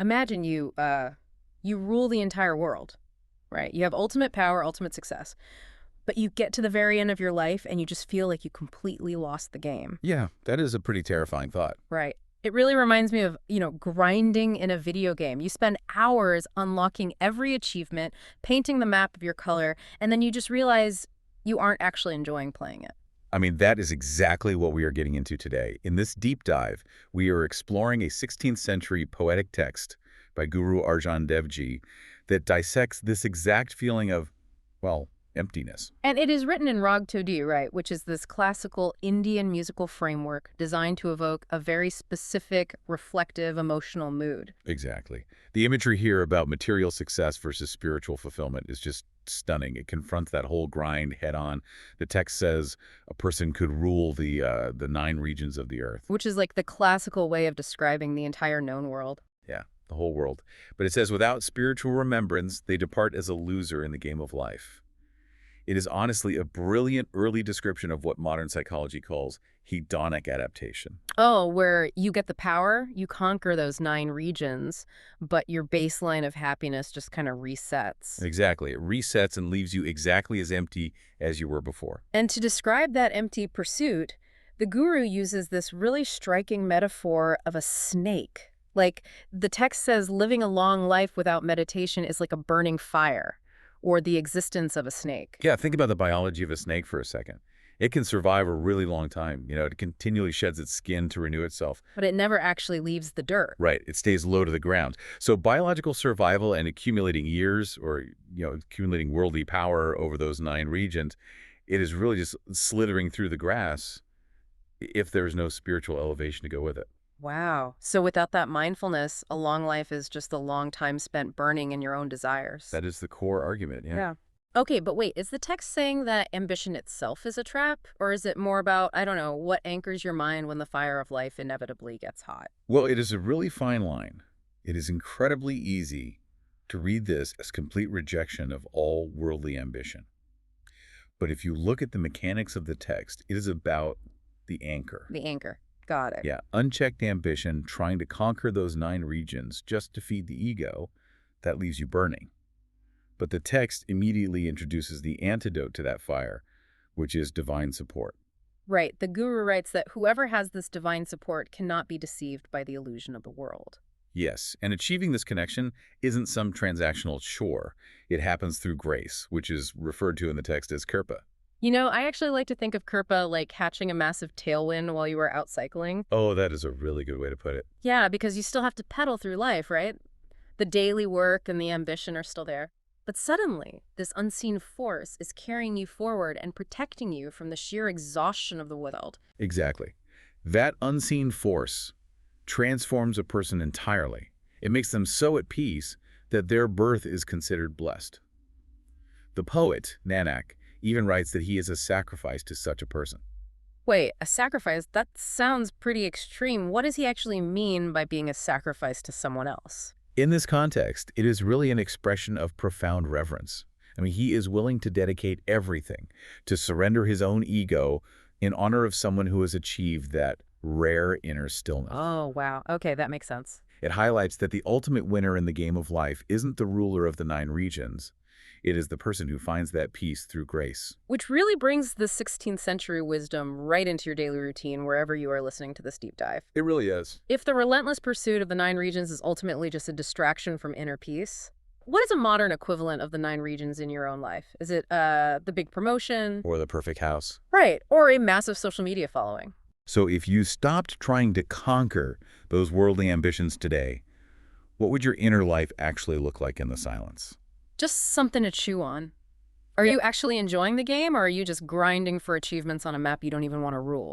Imagine you rule the entire world, right? You have ultimate power, ultimate success. But you get to the very end of your life and you just feel like you completely lost the game. Yeah, that is a pretty terrifying thought. Right. It really reminds me of, grinding in a video game. You spend hours unlocking every achievement, painting the map of your color, and then you just realize you aren't actually enjoying playing it. I mean, that is exactly what we are getting into today. In this deep dive, we are exploring a 16th century poetic text by Guru Arjan Dev Ji that dissects this exact feeling of, well, emptiness. And it is written in Rag Todee, right, which is this classical Indian musical framework designed to evoke a very specific, reflective, emotional mood. Exactly. The imagery here about material success versus spiritual fulfillment is just stunning. It confronts that whole grind head on. The text says a person could rule the 9 regions of the earth. Which is like the classical way of describing the entire known world. Yeah, the whole world. But it says without spiritual remembrance, they depart as a loser in the game of life. It is honestly a brilliant early description of what modern psychology calls hedonic adaptation. Oh, where you get the power, you conquer those 9 regions, but your baseline of happiness just kind of resets. Exactly. It resets and leaves you exactly as empty as you were before. And to describe that empty pursuit, the guru uses this really striking metaphor of a snake. Like, the text says living a long life without meditation is like a burning fire, or the existence of a snake. Yeah, think about the biology of a snake for a second. It can survive a really long time. It continually sheds its skin to renew itself. But it never actually leaves the dirt. Right. It stays low to the ground. So biological survival and accumulating years or, accumulating worldly power over those 9 regions, it is really just slithering through the grass if there's no spiritual elevation to go with it. Wow. So without that mindfulness, a long life is just a long time spent burning in your own desires. That is the core argument, yeah. Okay, but wait, is the text saying that ambition itself is a trap? Or is it more about, I don't know, what anchors your mind when the fire of life inevitably gets hot? Well, it is a really fine line. It is incredibly easy to read this as complete rejection of all worldly ambition. But if you look at the mechanics of the text, it is about the anchor. The anchor. Got it. Yeah, unchecked ambition, trying to conquer those 9 regions just to feed the ego, that leaves you burning. But the text immediately introduces the antidote to that fire, which is divine support. Right. The guru writes that whoever has this divine support cannot be deceived by the illusion of the world. Yes, and achieving this connection isn't some transactional chore. It happens through grace, which is referred to in the text as kirpa. I actually like to think of Kirpa like catching a massive tailwind while you were out cycling. Oh, that is a really good way to put it. Yeah, because you still have to pedal through life, right? The daily work and the ambition are still there. But suddenly, this unseen force is carrying you forward and protecting you from the sheer exhaustion of the world. Exactly. That unseen force transforms a person entirely. It makes them so at peace that their birth is considered blessed. The poet, Nanak, even writes that he is a sacrifice to such a person. Wait, a sacrifice? That sounds pretty extreme. What does he actually mean by being a sacrifice to someone else? In this context, it is really an expression of profound reverence. I mean, he is willing to dedicate everything, to surrender his own ego in honor of someone who has achieved that rare inner stillness. Oh, wow. Okay, that makes sense. It highlights that the ultimate winner in the game of life isn't the ruler of the 9 regions. It is the person who finds that peace through grace. Which really brings the 16th century wisdom right into your daily routine wherever you are listening to this deep dive. It really is. If the relentless pursuit of the 9 regions is ultimately just a distraction from inner peace, what is a modern equivalent of the 9 regions in your own life? Is it the big promotion? Or the perfect house. Right, or a massive social media following. So if you stopped trying to conquer those worldly ambitions today, what would your inner life actually look like in the silence? Just something to chew on. Are you actually enjoying the game, or are you just grinding for achievements on a map you don't even want to rule?